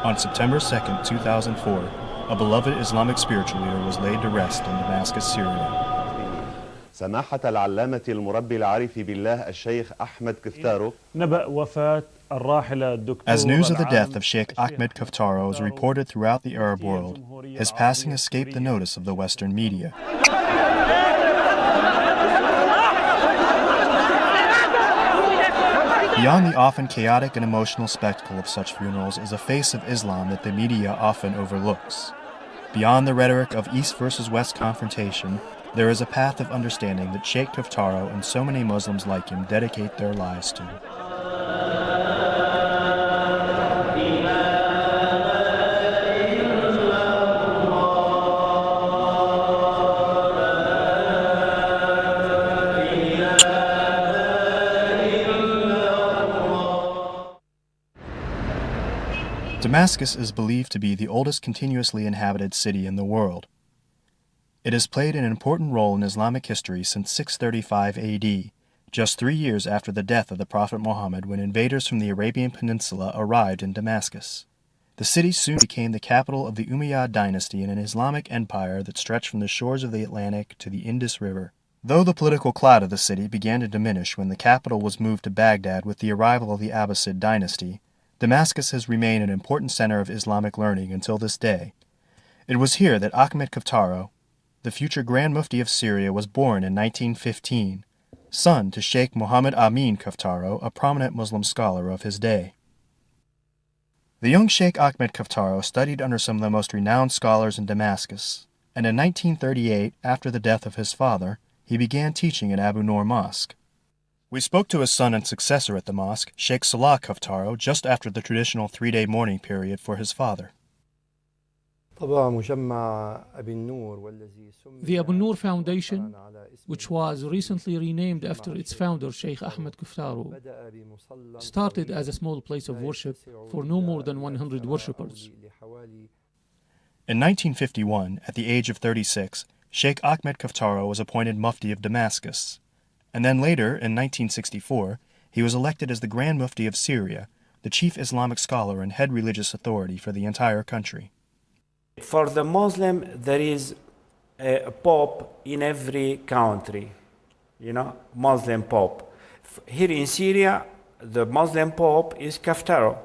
On September 2, 2004, a beloved Islamic spiritual leader was laid to rest in Damascus, Syria. سماحة العلامة المربي العارف بالله الشيخ أحمد كفتارو. نبأ وفاة الراحلة الدكتور. As news of the death of Sheikh Ahmed Kaftaro is reported throughout the Arab world, his passing escaped the notice of the Western media. Beyond the often chaotic and emotional spectacle of such funerals is a face of Islam that the media often overlooks. Beyond the rhetoric of East versus West confrontation, there is a path of understanding that Sheikh Kaftaro and so many Muslims like him dedicate their lives to. Damascus is believed to be the oldest continuously inhabited city in the world. It has played an important role in Islamic history since 635 AD, just 3 years after the death of the Prophet Muhammad when invaders from the Arabian Peninsula arrived in Damascus. The city soon became the capital of the Umayyad dynasty in an Islamic empire that stretched from the shores of the Atlantic to the Indus River. Though the political clout of the city began to diminish when the capital was moved to Baghdad with the arrival of the Abbasid dynasty, Damascus has remained an important center of Islamic learning until this day. It was here that Ahmed Kaftaro, the future Grand Mufti of Syria, was born in 1915, son to Sheikh Muhammad Amin Kaftaro, a prominent Muslim scholar of his day. The young Sheikh Ahmed Kaftaro studied under some of the most renowned scholars in Damascus, and in 1938, after the death of his father, he began teaching at Abu Noor Mosque. We spoke to his son and successor at the mosque, Sheikh Salah Kaftaro, just after the traditional 3-day mourning period for his father. The Abu Noor Foundation, which was recently renamed after its founder, Sheikh Ahmed Kaftaro, started as a small place of worship for no more than 100 worshippers. In 1951, at the age of 36, Sheikh Ahmed Kaftaro was appointed Mufti of Damascus, and then later, in 1964, he was elected as the Grand Mufti of Syria, the chief Islamic scholar and head religious authority for the entire country. For the Muslim, there is a pope in every country, Muslim pope. Here in Syria, the Muslim pope is Kaftaro.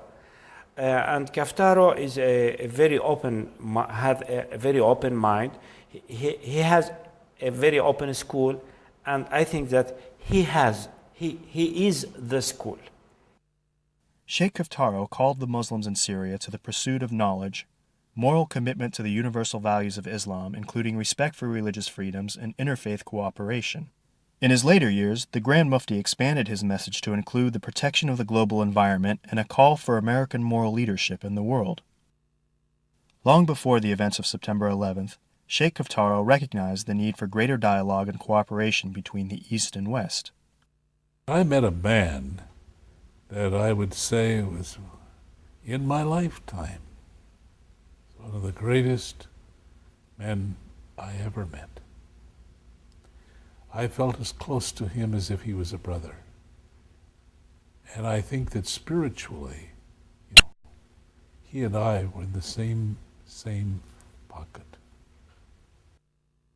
And Kaftaro is a very open mind. He has a very open school, and I think that he is the school. Sheikh Kaftaro called the Muslims in Syria to the pursuit of knowledge, moral commitment to the universal values of Islam, including respect for religious freedoms and interfaith cooperation. In his later years, the Grand Mufti expanded his message to include the protection of the global environment and a call for American moral leadership in the world. Long before the events of September 11th, Sheikh Kaftaro recognized the need for greater dialogue and cooperation between the East and West. I met a man that I would say was, in my lifetime, one of the greatest men I ever met. I felt as close to him as if he was a brother. And I think that spiritually, he and I were in the same pocket.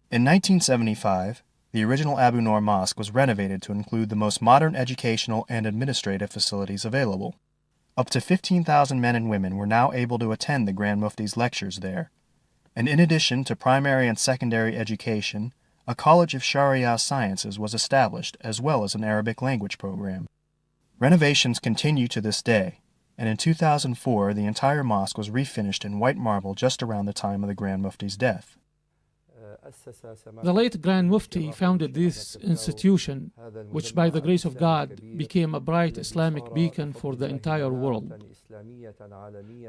In 1975, the original Abu Noor Mosque was renovated to include the most modern educational and administrative facilities available. Up to 15,000 men and women were now able to attend the Grand Mufti's lectures there. And in addition to primary and secondary education, a College of Sharia Sciences was established, as well as an Arabic language program. Renovations continue to this day, and in 2004 the entire mosque was refinished in white marble just around the time of the Grand Mufti's death. The late Grand Mufti founded this institution, which by the grace of God became a bright Islamic beacon for the entire world,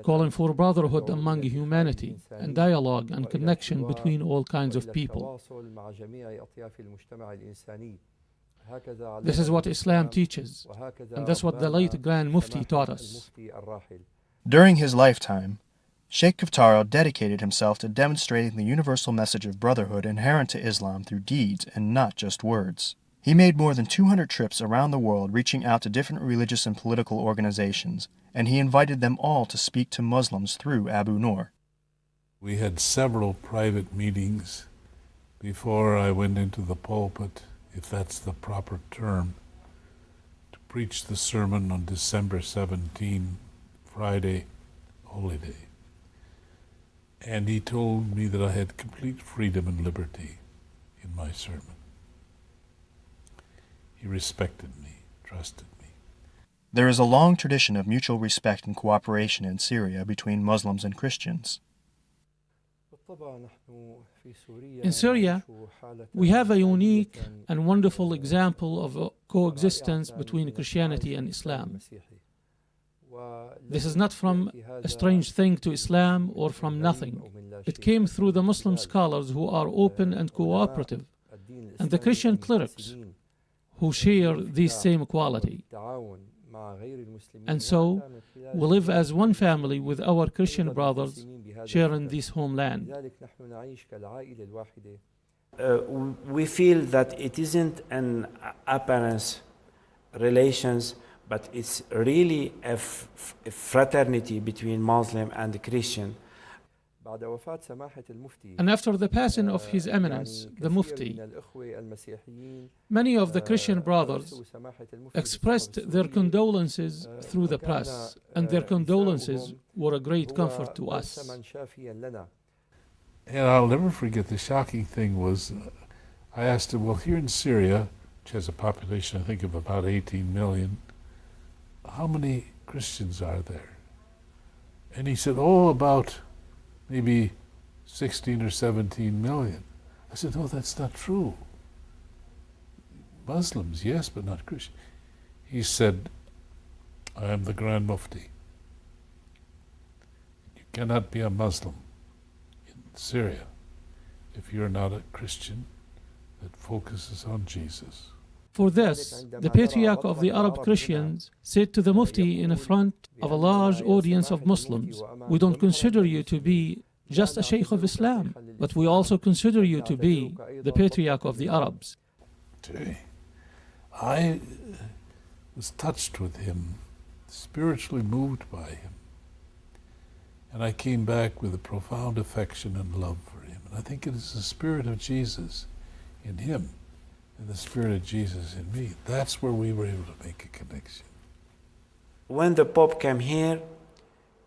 calling for brotherhood among humanity and dialogue and connection between all kinds of people. This is what Islam teaches, and that's what the late Grand Mufti taught us. During his lifetime, Sheikh Kaftaro dedicated himself to demonstrating the universal message of brotherhood inherent to Islam through deeds and not just words. He made more than 200 trips around the world reaching out to different religious and political organizations, and he invited them all to speak to Muslims through Abu Nur. We had several private meetings before I went into the pulpit, if that's the proper term, to preach the sermon on December 17, Friday, Holy Day. And he told me that I had complete freedom and liberty in my sermon. He respected me, trusted me. There is a long tradition of mutual respect and cooperation in Syria between Muslims and Christians. In Syria, we have a unique and wonderful example of a coexistence between Christianity and Islam. This is not from a strange thing to Islam or from nothing. It came through the Muslim scholars who are open and cooperative, and the Christian clerics who share this same quality. And so, we live as one family with our Christian brothers sharing this homeland. We feel that it isn't an appearance relations, but it's really a fraternity between Muslim and Christian. And after the passing of His Eminence, the Mufti, many of the Christian brothers expressed their condolences through the press, and their condolences were a great comfort to us. And I'll never forget, the shocking thing was, I asked him, well, here in Syria, which has a population, I think, of about 18 million, how many Christians are there? And he said, oh, about maybe 16 or 17 million. I said, no, that's not true. Muslims, yes, but not Christians. He said, I am the Grand Mufti. You cannot be a Muslim in Syria if you're not a Christian that focuses on Jesus. For this, the Patriarch of the Arab Christians said to the Mufti in front of a large audience of Muslims, we don't consider you to be just a Sheikh of Islam, but we also consider you to be the Patriarch of the Arabs. I was touched with him, spiritually moved by him, and I came back with a profound affection and love for him. And I think it is the Spirit of Jesus in him and the Spirit of Jesus in me. That's where we were able to make a connection. When the Pope came here,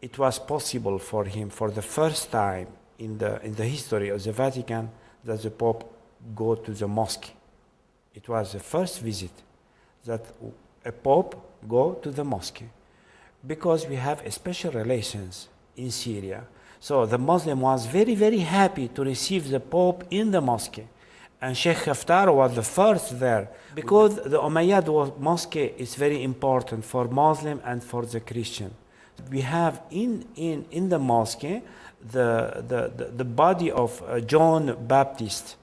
it was possible for him, for the first time in the history of the Vatican, that the Pope go to the mosque. It was the first visit that a Pope go to the mosque, because we have special relations in Syria. So the Muslim was very, very happy to receive the Pope in the mosque. And Sheikh Kaftar was the first there, because the Umayyad mosque is very important for Muslim and for the Christian. We have in the mosque the body of John Baptist,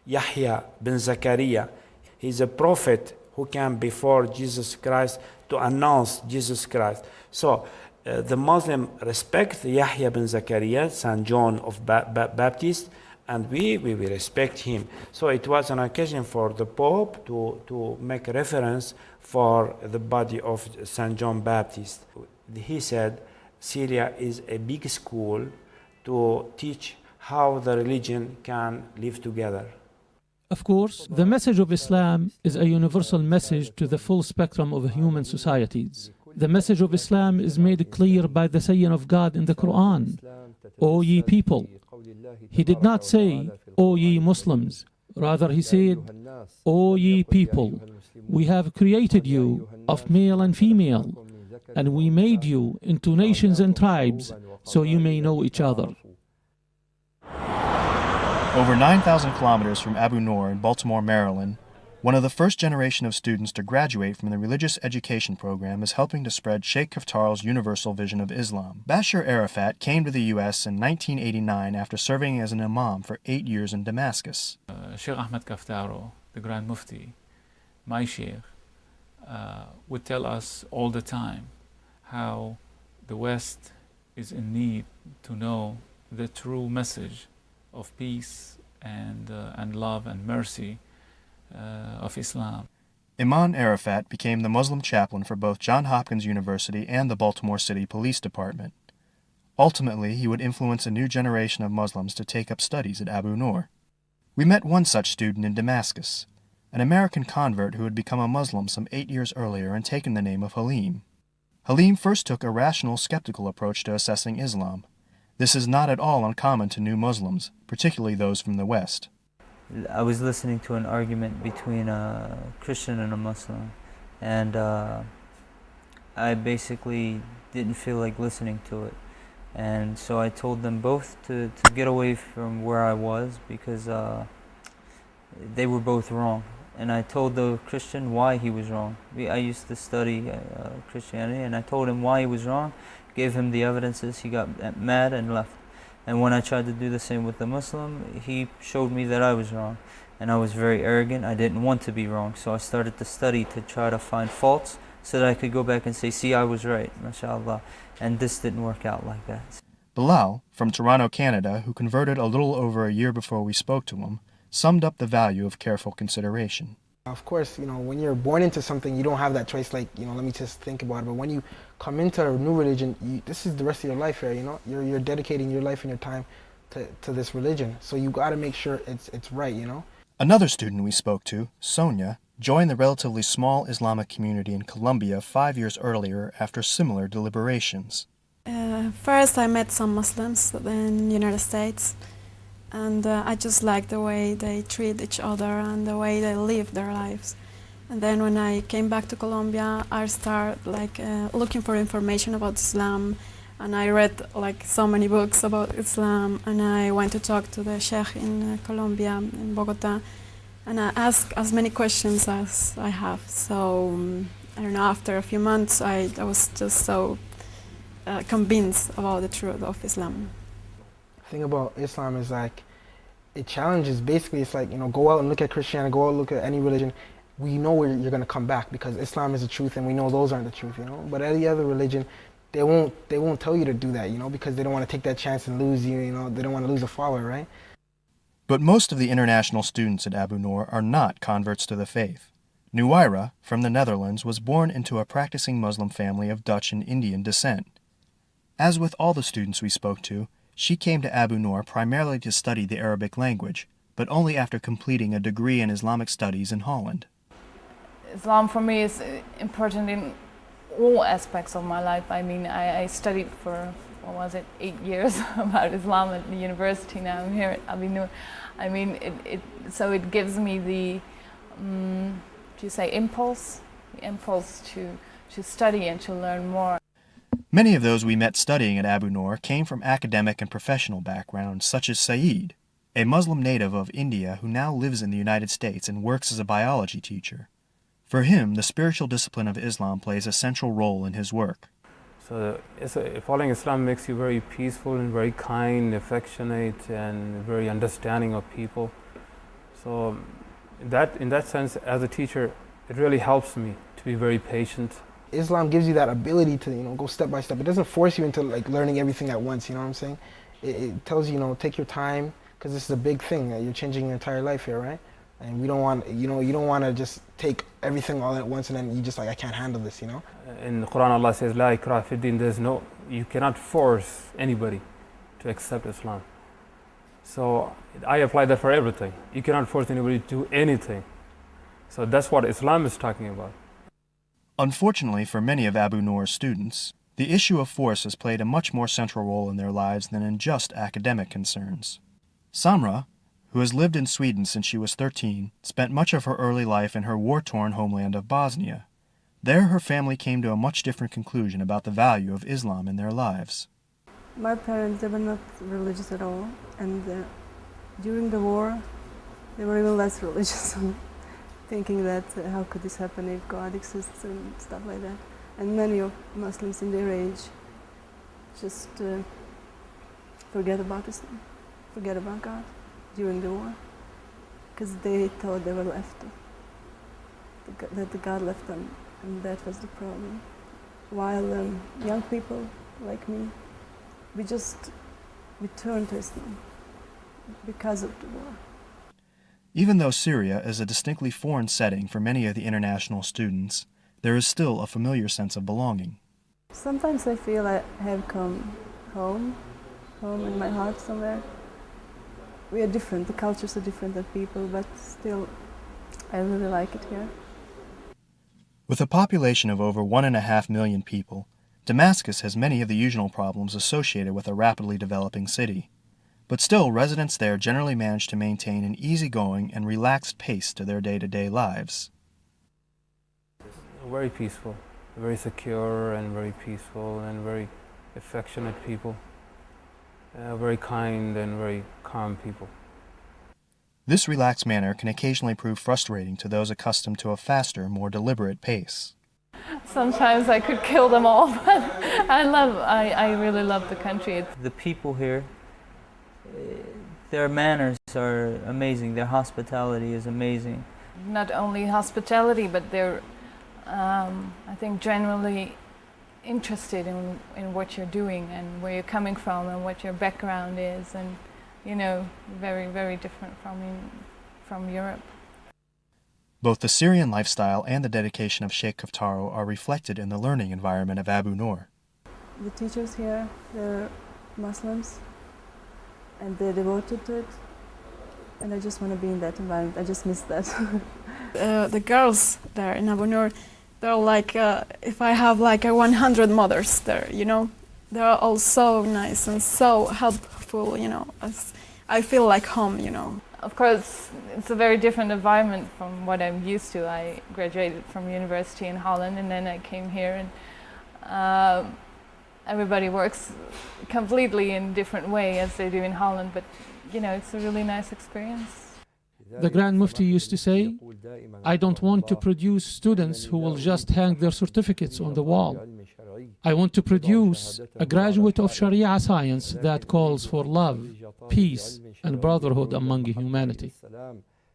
Yahya bin Zakaria. He's a prophet who came before Jesus Christ to announce Jesus Christ. So the Muslim respect Yahya bin Zakaria, son John of Baptist, and we respect him. So it was an occasion for the Pope to make reference for the body of St. John Baptist. He said Syria is a big school to teach how the religion can live together. Of course, the message of Islam is a universal message to the full spectrum of human societies. The message of Islam is made clear by the saying of God in the Quran, O ye people. He did not say, O ye Muslims. Rather, he said, O ye people, we have created you of male and female, and we made you into nations and tribes so you may know each other. Over 9,000 kilometers from Abu Nur in Baltimore, Maryland, one of the first generation of students to graduate from the religious education program is helping to spread Sheikh Kaftar's universal vision of Islam. Bashar Arafat came to the U.S. in 1989 after serving as an imam for 8 years in Damascus. Sheikh Ahmed Kaftaro, the Grand Mufti, my Sheikh, would tell us all the time how the West is in need to know the true message of peace and love and mercy of Islam. Imam Arafat became the Muslim chaplain for both Johns Hopkins University and the Baltimore City Police Department. Ultimately, he would influence a new generation of Muslims to take up studies at Abu Nur. We met one such student in Damascus, an American convert who had become a Muslim some 8 years earlier and taken the name of Halim. Halim first took a rational, skeptical approach to assessing Islam. This is not at all uncommon to new Muslims, particularly those from the West. I was listening to an argument between a Christian and a Muslim, and I basically didn't feel like listening to it. And so I told them both to get away from where I was because they were both wrong. And I told the Christian why he was wrong. I used to study Christianity, and I told him why he was wrong, gave him the evidences, he got mad and left. And when I tried to do the same with the Muslim, he showed me that I was wrong. And I was very arrogant, I didn't want to be wrong, so I started to study to try to find faults so that I could go back and say, see, I was right, mashallah. And this didn't work out like that. Bilal, from Toronto, Canada, who converted a little over a year before we spoke to him, summed up the value of careful consideration. Of course, when you're born into something, you don't have that choice, like, let me just think about it. But when you come into a new religion, this is the rest of your life here, You're dedicating your life and your time to this religion. So you got to make sure it's right, Another student we spoke to, Sonia, joined the relatively small Islamic community in Colombia 5 years earlier after similar deliberations. First, I met some Muslims in the United States, and I just liked the way they treat each other and the way they live their lives. And then when I came back to Colombia, I started looking for information about Islam, and I read so many books about Islam, and I went to talk to the Sheikh in Colombia, in Bogota, and I asked as many questions as I have. So, I don't know, after a few months, I was just so convinced about the truth of Islam. The thing about Islam is it challenges, basically it's go out and look at Christianity, go out and look at any religion. We know where you're going to come back because Islam is the truth and we know those aren't the truth, But any other religion, they won't tell you to do that, because they don't want to take that chance and lose you, They don't want to lose a follower, right? But most of the international students at Abu Nur are not converts to the faith. Nuwaira, from the Netherlands, was born into a practicing Muslim family of Dutch and Indian descent. As with all the students we spoke to, she came to Abu Nur primarily to study the Arabic language, but only after completing a degree in Islamic studies in Holland. Islam for me is important in all aspects of my life. I mean, I studied for 8 years about Islam at the university. Now I'm here at Abu Nur. I mean, it gives me the, impulse to study and to learn more. Many of those we met studying at Abu Nur came from academic and professional backgrounds, such as Saeed, a Muslim native of India who now lives in the United States and works as a biology teacher. For him, the spiritual discipline of Islam plays a central role in his work. So following Islam makes you very peaceful and very kind, affectionate, and very understanding of people. So in that sense, as a teacher, it really helps me to be very patient. Islam gives you that ability to, go step by step. It doesn't force you into learning everything at once, you know what I'm saying? It tells you, take your time, because this is a big thing. You're changing your entire life here, right? And we don't want, you don't want to just take everything all at once and then you just I can't handle this, In the Quran, Allah says, La ikraha fi din, you cannot force anybody to accept Islam. So I apply that for everything. You cannot force anybody to do anything. So that's what Islam is talking about. Unfortunately for many of Abu Nur's students, the issue of force has played a much more central role in their lives than in just academic concerns. Samra, who has lived in Sweden since she was 13, spent much of her early life in her war-torn homeland of Bosnia. There her family came to a much different conclusion about the value of Islam in their lives. My parents, they were not religious at all, and during the war, they were even less religious. Thinking that how could this happen if God exists and stuff like that. And many of Muslims in their age just forget about Islam, forget about God during the war, because they thought they were left, that the God left them, and that was the problem. While young people like me, we turned to Islam because of the war. Even though Syria is a distinctly foreign setting for many of the international students, there is still a familiar sense of belonging. Sometimes I feel I have come home in my heart somewhere. We are different, the cultures are different than people, but still, I really like it here. With a population of over 1.5 million people, Damascus has many of the usual problems associated with a rapidly developing city. But still, residents there generally manage to maintain an easygoing and relaxed pace to their day-to-day lives. Very peaceful, very secure and very peaceful and very affectionate people. Very kind and very calm people. This relaxed manner can occasionally prove frustrating to those accustomed to a faster, more deliberate pace. Sometimes I could kill them all, but I really love the country. The people here, their manners are amazing, their hospitality is amazing. Not only hospitality, but they're, I think, generally interested in what you're doing and where you're coming from and what your background is, and very, very different from Europe. Both the Syrian lifestyle and the dedication of Sheikh Kaftaro are reflected in the learning environment of Abu Nur. The teachers here, they're Muslims and they're devoted to it, and I just want to be in that environment. I just miss that. The girls there in Abu Nur, they're like, if I have like 100 mothers there, they're all so nice and so helpful, I feel like home, Of course, it's a very different environment from what I'm used to. I graduated from university in Holland, and then I came here, and everybody works completely in a different way as they do in Holland, but it's a really nice experience. The Grand Mufti used to say, I don't want to produce students who will just hang their certificates on the wall. I want to produce a graduate of Sharia science that calls for love, peace, and brotherhood among humanity.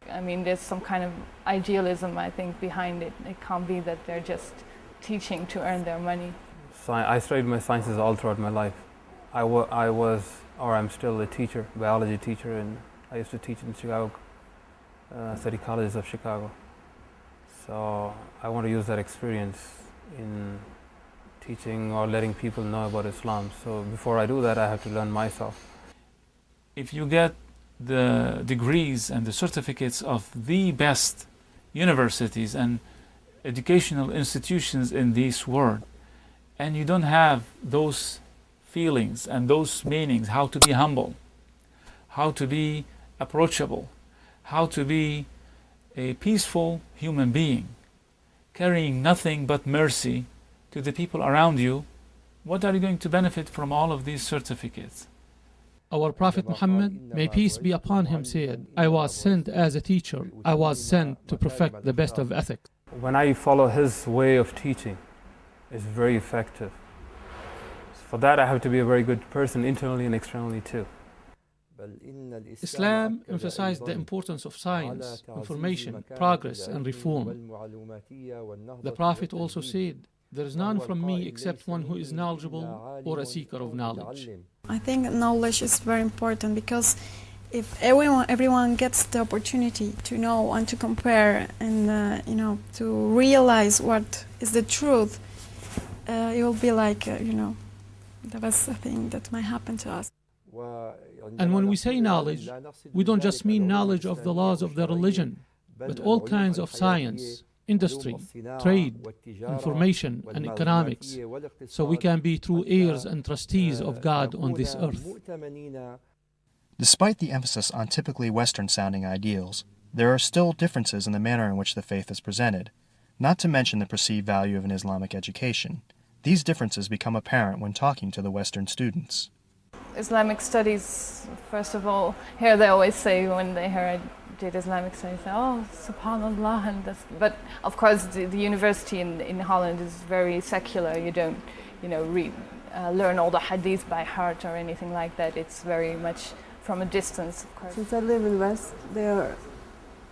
I mean, there's some kind of idealism, I think, behind it. It can't be that they're just teaching to earn their money. I studied my sciences all throughout my life. I'm still a teacher, biology teacher, and I used to teach in Chicago, City Colleges of Chicago. So I want to use that experience in teaching or letting people know about Islam. So before I do that, I have to learn myself. If you get the degrees and the certificates of the best universities and educational institutions in this world, and you don't have those feelings and those meanings, how to be humble, how to be approachable, how to be a peaceful human being, carrying nothing but mercy to the people around you, what are you going to benefit from all of these certificates? Our Prophet Muhammad, may peace be upon him, said, I was sent as a teacher. I was sent to perfect the best of ethics. When I follow his way of teaching, it's very effective. For that, I have to be a very good person, internally and externally too. Islam emphasized the importance of science, information, progress, and reform. The Prophet also said, there is none from me except one who is knowledgeable or a seeker of knowledge. I think knowledge is very important, because if everyone gets the opportunity to know and to compare and to realize what is the truth, it will be like the best thing that might happen to us. And when we say knowledge, we don't just mean knowledge of the laws of the religion, but all kinds of science, industry, trade, information, and economics, so we can be true heirs and trustees of God on this earth. Despite the emphasis on typically Western-sounding ideals, there are still differences in the manner in which the faith is presented, not to mention the perceived value of an Islamic education. These differences become apparent when talking to the Western students. Islamic studies, first of all, here they always say when they hear I did Islamic studies, oh, subhanallah, and that's, but of course the university in Holland is very secular. You don't, learn all the hadith by heart or anything like that. It's very much from a distance, of course. Since I live in West,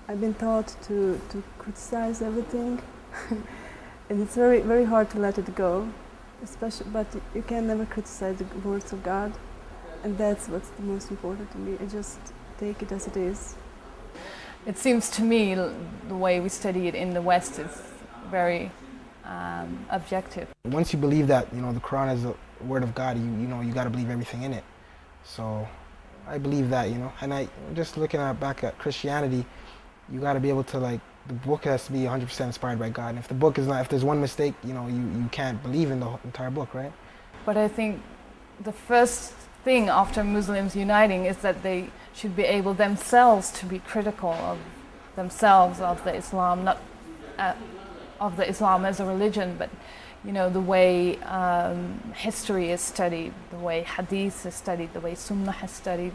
I've been taught to criticize everything, and it's very, very hard to let it go. But you can never criticize the words of God. And that's what's the most important to me. I just take it as it is. it seems to me the way we study it in the West is very objective. Once you believe that, you know, the Quran is the word of God, you got to believe everything in it. So I believe that, you know, and I just looking back at Christianity, you got to be able to, like, the book has to be 100% inspired by God. And if the book is not, if there's one mistake, you know, you can't believe in the entire book, right? But I think the first thing after Muslims uniting is that they should be able themselves to be critical of themselves, of the Islam, not of the Islam as a religion, but, you know, the way history is studied, the way hadith is studied, the way sunnah is studied.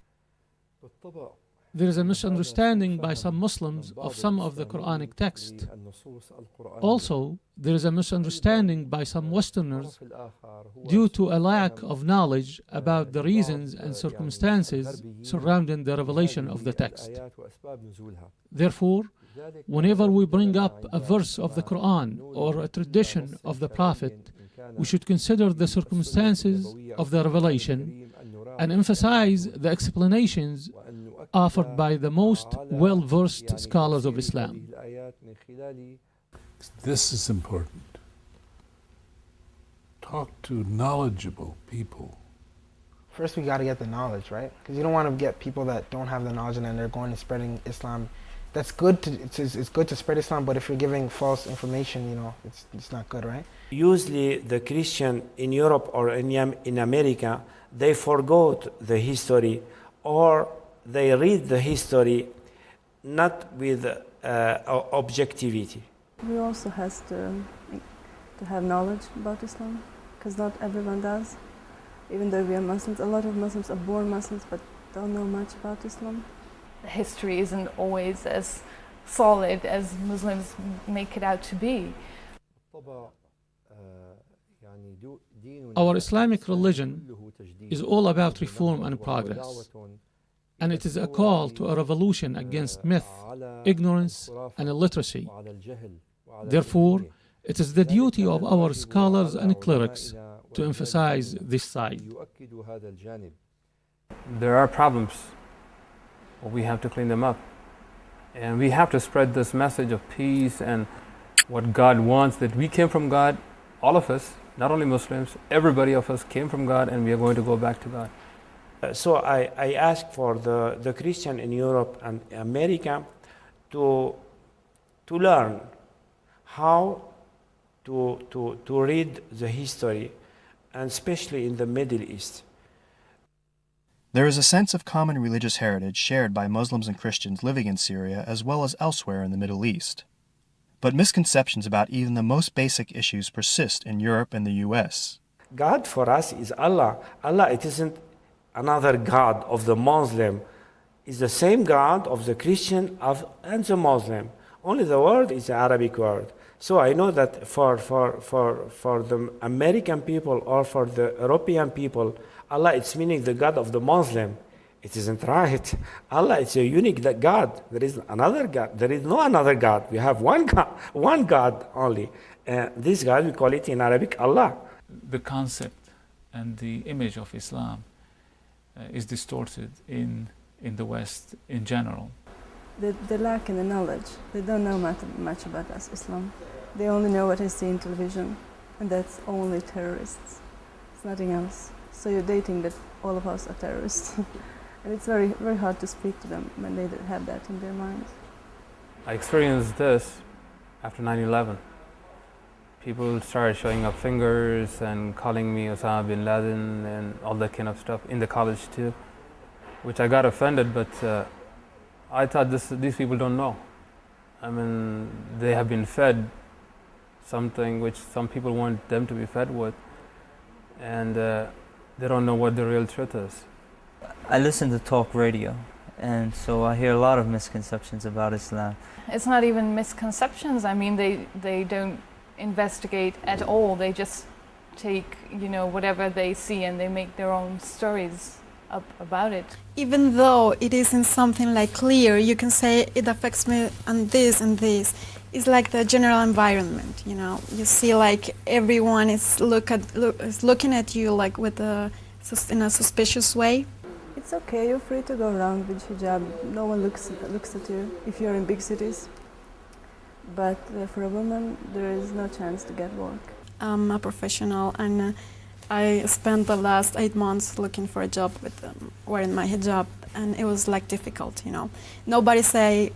There is a misunderstanding by some Muslims of some of the Quranic text. Also, there is a misunderstanding by some Westerners due to a lack of knowledge about the reasons and circumstances surrounding the revelation of the text. Therefore, whenever we bring up a verse of the Quran or a tradition of the Prophet, we should consider the circumstances of the revelation and emphasize the explanations offered by the most well-versed scholars of Islam. This is important. Talk to knowledgeable people. First, we got to get the knowledge, right? Because you don't want to get people that don't have the knowledge and then they're going and spreading Islam. That's good. It's good to spread Islam, but if you're giving false information, you know, it's not good, right? Usually, the Christian in Europe or in America, they forgot the history, or they read the history not with objectivity. We also has to have knowledge about Islam, because not everyone does. Even though we are Muslims, a lot of Muslims are born Muslims but don't know much about Islam. The history isn't always as solid as Muslims make it out to be. Our Islamic religion is all about reform and progress, and it is a call to a revolution against myth, ignorance, and illiteracy. Therefore, it is the duty of our scholars and clerics to emphasize this side. There are problems. We have to clean them up. And we have to spread this message of peace and what God wants, that we came from God, all of us, not only Muslims, everybody of us came from God, and we are going to go back to God. So I ask for the Christian in Europe and America to learn how to read the history, and especially in the Middle East. There is a sense of common religious heritage shared by Muslims and Christians living in Syria as well as elsewhere in the Middle East. But misconceptions about even the most basic issues persist in Europe and the US. God for us is Allah. Allah, it isn't another God of the Muslim. It's the same God of the Christian and the Muslim. Only the word is the Arabic word. So I know that for the American people or for the European people, Allah, it's meaning the God of the Muslim. It isn't right. Allah, it's a unique God. There is another God. There is no another God. We have one God only. This God, we call it in Arabic Allah. The concept and the image of Islam is distorted in the West in general. They lack in the knowledge. They don't know much about us, Islam. They only know what they see in television, and that's only terrorists. It's nothing else. So you're dating that all of us are terrorists. And it's very, very hard to speak to them when they have that in their minds. I experienced this after 9/11. People started showing up fingers and calling me Osama bin Laden and all that kind of stuff in the college too, which I got offended, but I thought these people don't know. I mean, they have been fed something which some people want them to be fed with, and they don't know what the real truth is. I listen to talk radio, and so I hear a lot of misconceptions about Islam. It's not even misconceptions. I mean, they don't investigate at all. They just take, whatever they see and they make their own stories up about it. Even though it isn't something like clear, you can say it affects me on this and this. It's like the general environment, You see like everyone is looking at you like in a suspicious way. it's okay. You're free to go around with hijab. No one looks at you if you're in big cities. But for a woman, there is no chance to get work. I'm a professional, and I spent the last 8 months looking for a job with wearing my hijab, and it was like difficult, you know. Nobody say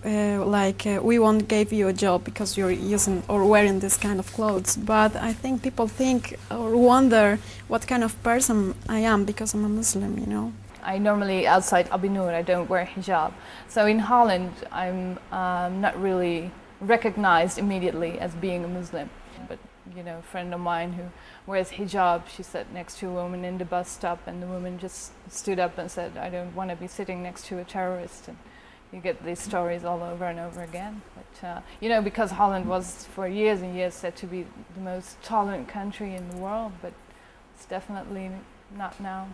we won't give you a job because you're using or wearing this kind of clothes. But I think people think or wonder what kind of person I am because I'm a Muslim, you know. I normally, outside Abi Noor, I don't wear hijab. So in Holland, I'm not really recognized immediately as being a Muslim. But, you know, a friend of mine who wears hijab, she sat next to a woman in the bus stop, and the woman just stood up and said, I don't want to be sitting next to a terrorist. And you get these stories all over and over again. But, you know, because Holland was for years and years said to be the most tolerant country in the world, but it's definitely not now.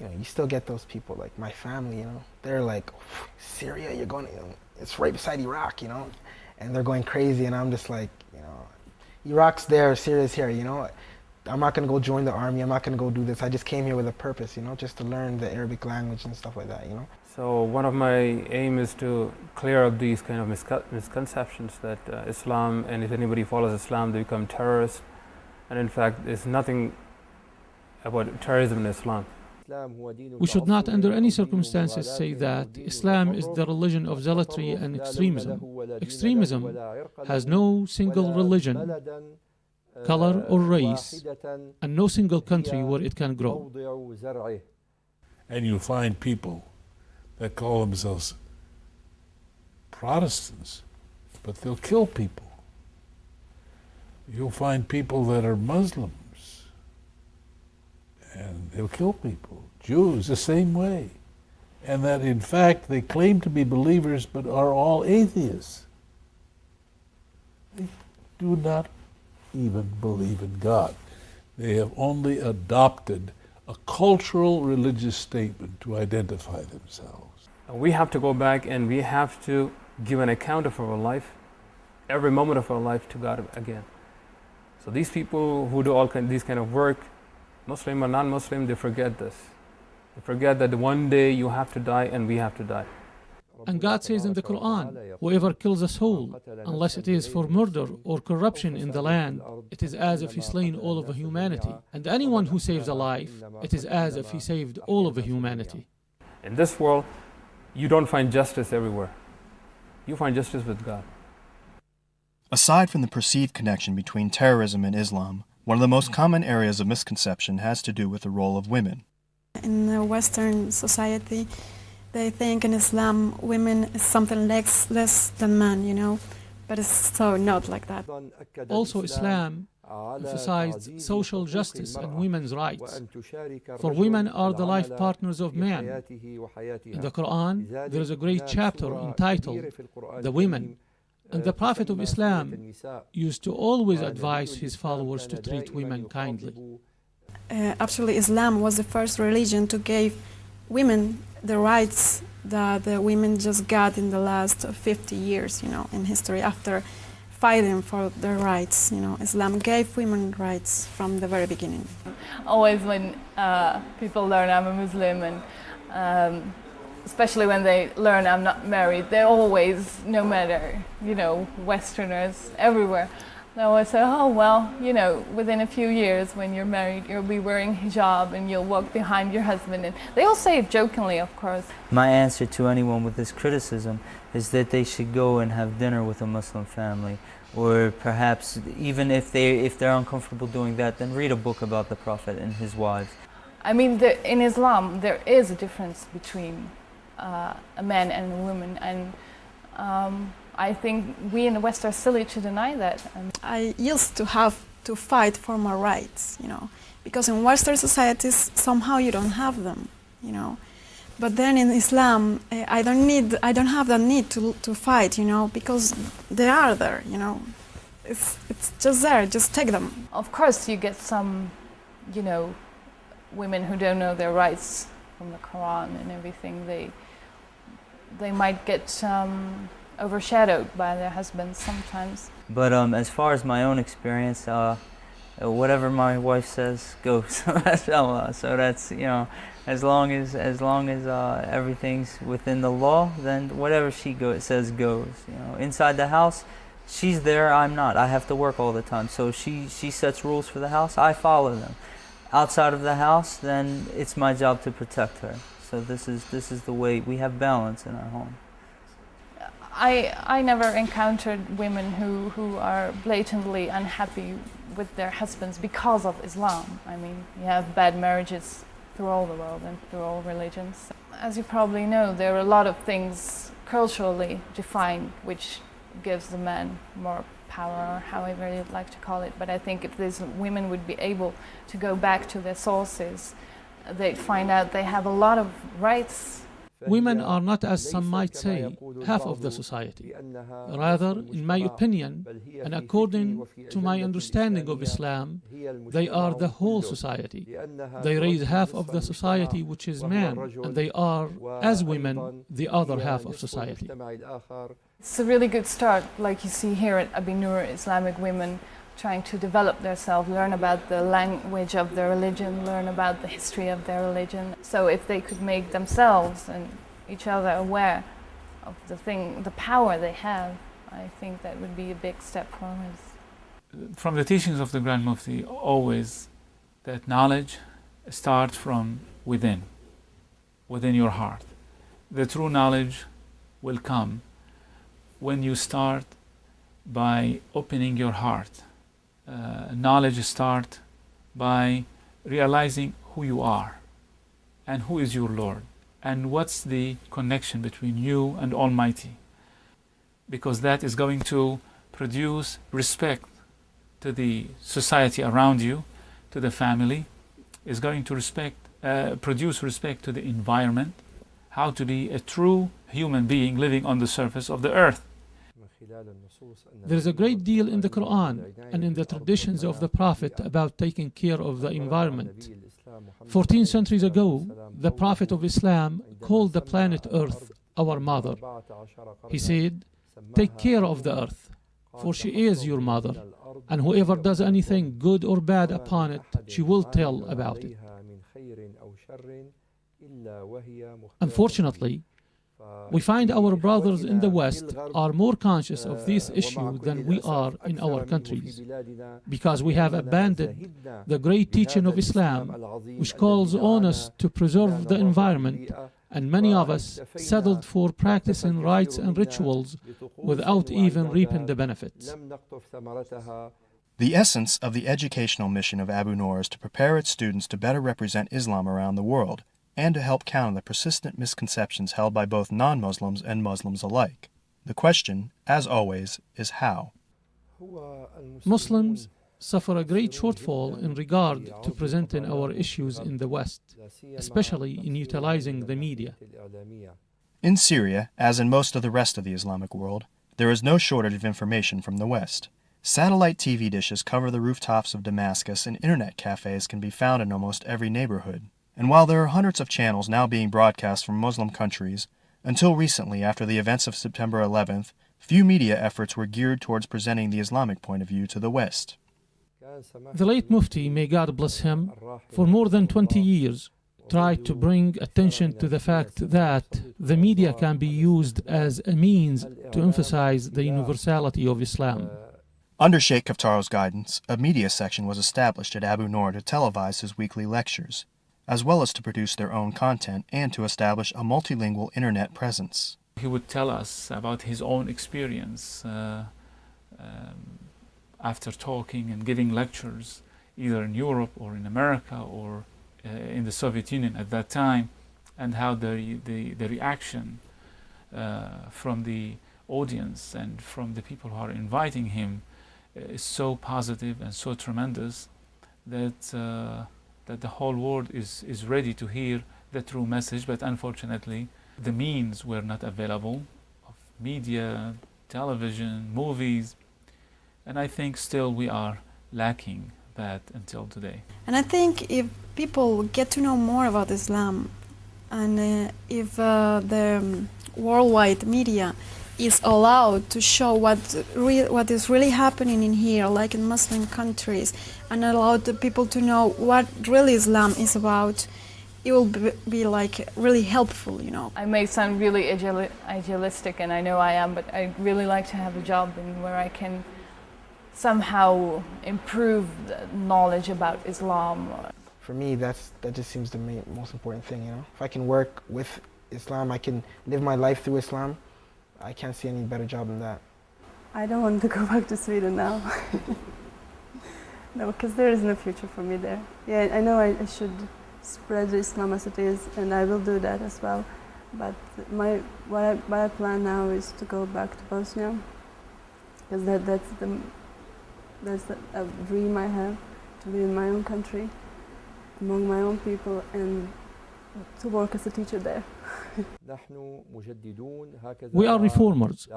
You know, you still get those people, like my family, you know, they're like, Syria, you're going, you know, it's right beside Iraq, you know, and they're going crazy, and I'm just like, you know, Iraq's there, Syria's here, you know. I'm not going to go join the army, I'm not going to go do this. I just came here with a purpose, you know, just to learn the Arabic language and stuff like that, you know. So one of my aim is to clear up these kind of misconceptions that Islam, and if anybody follows Islam, they become terrorists. And in fact, there's nothing about terrorism in Islam. We should not under any circumstances say that Islam is the religion of zealotry and extremism. Extremism has no single religion, color or race, and no single country where it can grow. And you find people that call themselves Protestants, but they'll kill people. You'll find people that are Muslims, and they'll kill people. Jews the same way. And that in fact they claim to be believers but are all atheists. They do not even believe in God. They have only adopted a cultural religious statement to identify themselves. We have to go back and we have to give an account of our life, every moment of our life, to God again. So these people who do these kind of work, Muslim or non-Muslim, they forget this. They forget that one day you have to die and we have to die. And God says in the Quran, whoever kills a soul, unless it is for murder or corruption in the land, it is as if he slain all of the humanity. And anyone who saves a life, it is as if he saved all of the humanity. In this world, you don't find justice everywhere. You find justice with God. Aside from the perceived connection between terrorism and Islam, one of the most common areas of misconception has to do with the role of women. In the Western society, they think in Islam women is something less than men, you know, but it's so not like that. Also, Islam emphasized social justice and women's rights. For women are the life partners of men. In the Quran, there is a great chapter entitled The Women. And the Prophet of Islam used to always advise his followers to treat women kindly. Actually, Islam was the first religion to give women the rights that the women just got in the last 50 years, you know, in history, after fighting for their rights. You know, Islam gave women rights from the very beginning. Always when people learn I'm a Muslim, and especially when they learn I'm not married, they always, no matter, you know, Westerners everywhere, they always say, oh, well, you know, within a few years when you're married, you'll be wearing hijab and you'll walk behind your husband. And they all say it jokingly, of course. My answer to anyone with this criticism is that they should go and have dinner with a Muslim family, or perhaps even if they're uncomfortable doing that, then read a book about the Prophet and his wives. I mean, in Islam, there is a difference between a man and a woman, and I think we in the West are silly to deny that. I used to have to fight for my rights, you know, because in Western societies somehow you don't have them, you know. But then in Islam, I don't have the need to fight, you know, because they are there, you know. It's just there, just take them. Of course, you get some, you know, women who don't know their rights from the Quran and everything. They might get overshadowed by their husbands sometimes. But as far as my own experience, whatever my wife says goes. Mashallah. So that's, you know, as long as everything's within the law, then whatever she says goes. You know, inside the house, she's there, I'm not. I have to work all the time. So she sets rules for the house, I follow them. Outside of the house, then it's my job to protect her. So this is the way we have balance in our home. I never encountered women who are blatantly unhappy with their husbands because of Islam. I mean, you have bad marriages through all the world and through all religions. As you probably know, there are a lot of things culturally defined which gives the man more power, or however you'd like to call it. But I think if these women would be able to go back to their sources, they'd find out they have a lot of rights. Women are not, as some might say, half of the society. Rather, in my opinion, and according to my understanding of Islam, they are the whole society. They raise half of the society, which is man, and they are, as women, the other half of society. It's a really good start, like you see here at Abi Nur, Islamic women trying to develop themselves, learn about the language of their religion, learn about the history of their religion. So if they could make themselves and each other aware of the power they have, I think that would be a big step forward. From the teachings of the Grand Mufti, always that knowledge starts from within your heart. The true knowledge will come when you start by opening your heart. Knowledge starts by realizing who you are and who is your Lord and what's the connection between you and Almighty, because that is going to produce respect to the society around you, to the family, is going to produce respect to the environment, how to be a true human being living on the surface of the earth. There is a great deal in the Quran and in the traditions of the Prophet about taking care of the environment. 14 centuries ago, the Prophet of Islam called the planet Earth our mother. He said, "Take care of the earth, for she is your mother, and whoever does anything good or bad upon it, she will tell about it." Unfortunately, we find our brothers in the West are more conscious of this issue than we are in our countries, because we have abandoned the great teaching of Islam, which calls on us to preserve the environment, and many of us settled for practicing rites and rituals without even reaping the benefits. The essence of the educational mission of Abu Nur is to prepare its students to better represent Islam around the world, and to help counter the persistent misconceptions held by both non-Muslims and Muslims alike. The question, as always, is how. Muslims suffer a great shortfall in regard to presenting our issues in the West, especially in utilizing the media. In Syria, as in most of the rest of the Islamic world, there is no shortage of information from the West. Satellite TV dishes cover the rooftops of Damascus, and internet cafes can be found in almost every neighborhood. And while there are hundreds of channels now being broadcast from Muslim countries, until recently, after the events of September 11th, few media efforts were geared towards presenting the Islamic point of view to the West. The late Mufti, may God bless him, for more than 20 years tried to bring attention to the fact that the media can be used as a means to emphasize the universality of Islam. Under Sheikh Kaftaro's guidance, a media section was established at Abu Nur to televise his weekly lectures, as well as to produce their own content and to establish a multilingual internet presence. He would tell us about his own experience after talking and giving lectures, either in Europe or in America or in the Soviet Union at that time, and how the reaction from the audience and from the people who are inviting him is so positive and so tremendous that that the whole world is ready to hear the true message. But unfortunately, the means were not available of media, television, movies, and I think still we are lacking that until today. And I think if people get to know more about Islam, and if the worldwide media is allowed to show what is really happening in here, like in Muslim countries, and allowed the people to know what really Islam is about, it will be like really helpful, you know. I may sound really idealistic, and I know I am, but I really like to have a job where I can somehow improve the knowledge about Islam. For me, that just seems the most important thing, you know. If I can work with Islam, I can live my life through Islam, I can't see any better job than that. I don't want to go back to Sweden now. No, because there is no future for me there. Yeah, I know I should spread Islam as it is, and I will do that as well. But what I plan now is to go back to Bosnia, because that's a dream I have, to live in my own country, among my own people, and to work as a teacher there. We are reformers.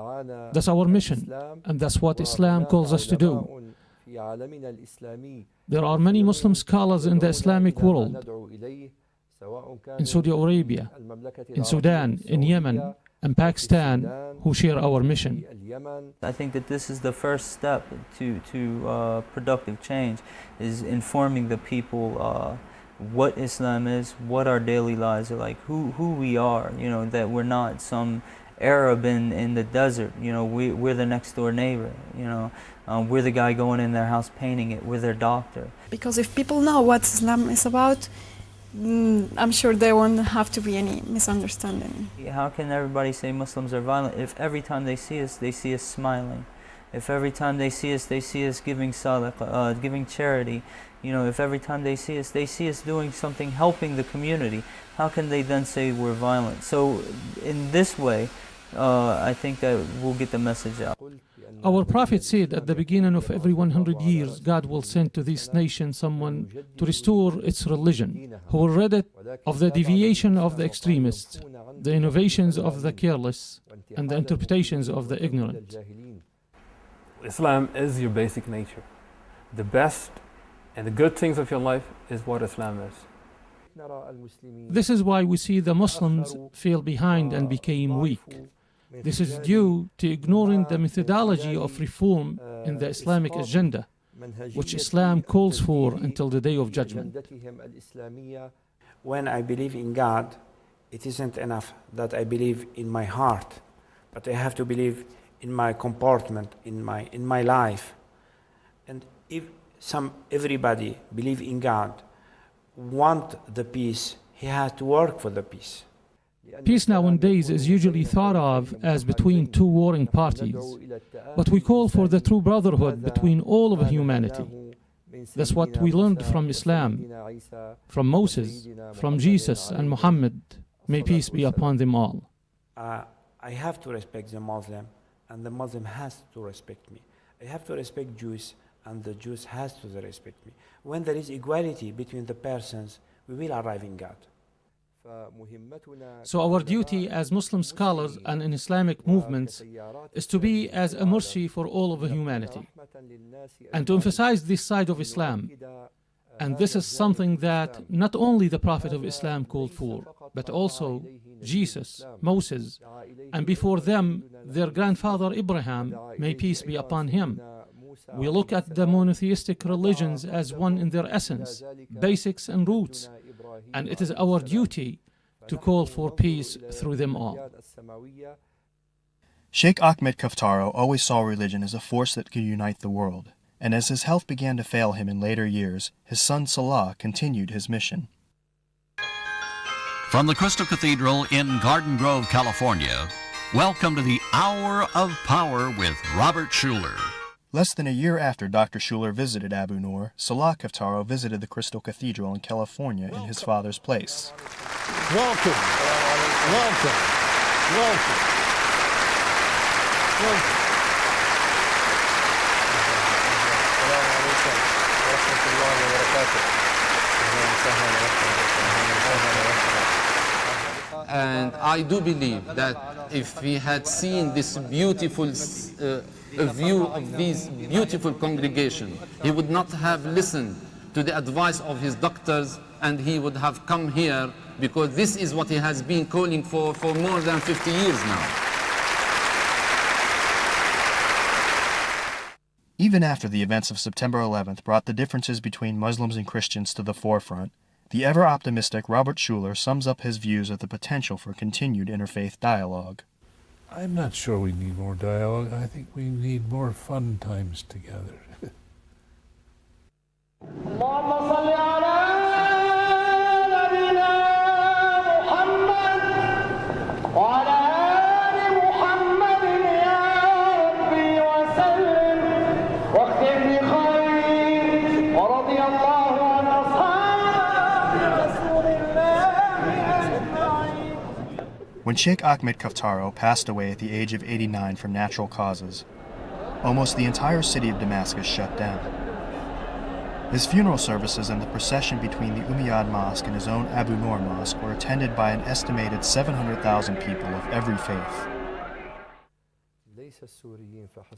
That's our mission, and that's what Islam calls us to do. There are many Muslim scholars in the Islamic world, in Saudi Arabia, in Sudan, in Yemen, and Pakistan, who share our mission. I think that this is the first step to productive change, is informing the people what Islam is, what our daily lives are like, who we are, you know, that we're not some Arab in the desert, you know, we're the next door neighbor, you know, we're the guy going in their house painting it, we're their doctor. Because if people know what Islam is about, I'm sure there won't have to be any misunderstanding. How can everybody say Muslims are violent if every time they see us smiling? If every time they see us giving sadaqah, giving charity, you know, if every time they see us doing something, helping the community, how can they then say we're violent? So in this way, I think that we'll get the message out. Our Prophet said at the beginning of every 100 years, God will send to this nation someone to restore its religion, who will rid it of the deviation of the extremists, the innovations of the careless, and the interpretations of the ignorant. Islam is your basic nature. The best and the good things of your life is what Islam is. This is why we see the Muslims fell behind and became weak. This is due to ignoring the methodology of reform in the Islamic agenda, which Islam calls for until the Day of Judgment. When I believe in God, it isn't enough that I believe in my heart, but I have to believe in my comportment, in my life. And if everybody believe in God, want the peace, he has to work for the peace. Peace nowadays is usually thought of as between two warring parties, but we call for the true brotherhood between all of humanity. That's what we learned from Islam, from Moses, from Jesus and Muhammad. May peace be upon them all. I have to respect the Muslim, and the Muslim has to respect me. I have to respect Jews, and the Jews has to respect me. When there is equality between the persons, we will arrive in God. So our duty as Muslim scholars and in Islamic movements is to be as a mercy for all of humanity and to emphasize this side of Islam. And this is something that not only the Prophet of Islam called for, but also Jesus, Moses, and before them, their grandfather Abraham, may peace be upon him. We look at the monotheistic religions as one in their essence, basics and roots, and it is our duty to call for peace through them all. Sheikh Ahmed Kaftaro always saw religion as a force that could unite the world, and as his health began to fail him in later years, his son Salah continued his mission. From the Crystal Cathedral in Garden Grove, California, welcome to the Hour of Power with Robert Schuller. Less than a year after Dr. Schuller visited Abu Nur, Salah Kaftaro visited the Crystal Cathedral in California in his father's place. Welcome. Welcome. Welcome. Welcome. And I do believe that if we had seen this beautiful view of this beautiful congregation, he would not have listened to the advice of his doctors, and he would have come here, because this is what he has been calling for more than 50 years now. Even after the events of September 11th brought the differences between Muslims and Christians to the forefront, the ever-optimistic Robert Schuller sums up his views of the potential for continued interfaith dialogue. I'm not sure we need more dialogue. I think we need more fun times together. When Sheikh Ahmed Kaftaro passed away at the age of 89 from natural causes, almost the entire city of Damascus shut down. His funeral services and the procession between the Umayyad Mosque and his own Abu Noor Mosque were attended by an estimated 700,000 people of every faith.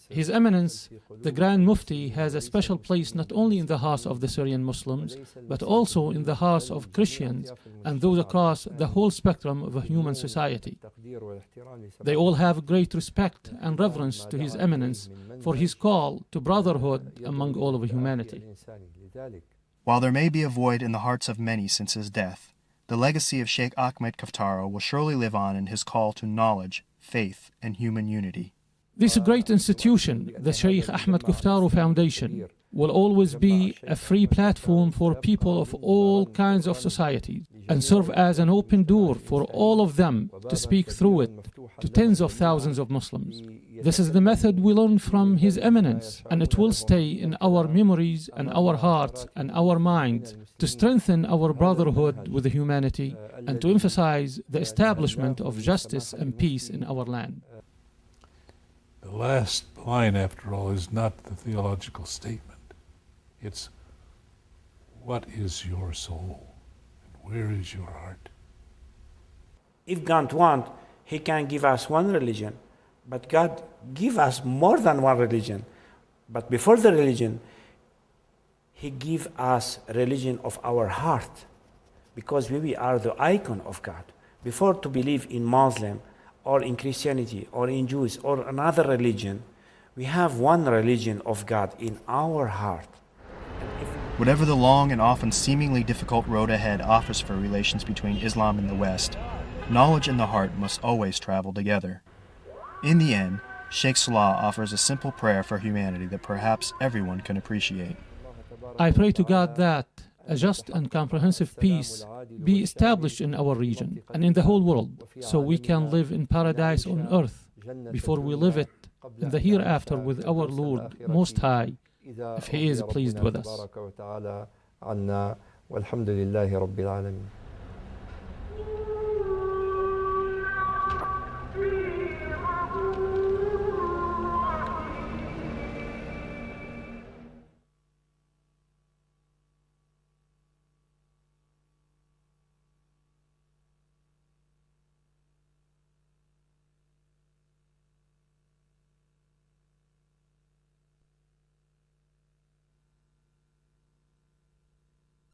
His Eminence, the Grand Mufti, has a special place not only in the hearts of the Syrian Muslims, but also in the hearts of Christians and those across the whole spectrum of a human society. They all have great respect and reverence to His Eminence for his call to brotherhood among all of humanity. While there may be a void in the hearts of many since his death, the legacy of Sheikh Ahmed Kaftaro will surely live on in his call to knowledge, faith, and human unity. This great institution, the Sheikh Ahmed Kaftaro Foundation, will always be a free platform for people of all kinds of societies and serve as an open door for all of them to speak through it to tens of thousands of Muslims. This is the method we learned from His Eminence, and it will stay in our memories and our hearts and our minds to strengthen our brotherhood with humanity and to emphasize the establishment of justice and peace in our land. The last line, after all, is not the theological statement. It's, what is your soul? And where is your heart? If God wants, He can give us one religion, but God give us more than one religion. But before the religion, He give us religion of our heart, because we are the icon of God. Before to believe in Muslim, or in Christianity, or in Jews, or another religion, we have one religion of God in our heart. Whatever the long and often seemingly difficult road ahead offers for relations between Islam and the West, knowledge and the heart must always travel together. In the end, Sheikh Salah offers a simple prayer for humanity that perhaps everyone can appreciate. I pray to God that a just and comprehensive peace be established in our region and in the whole world, so we can live in paradise on earth before we live it in the hereafter with our Lord Most High, if He is pleased with us.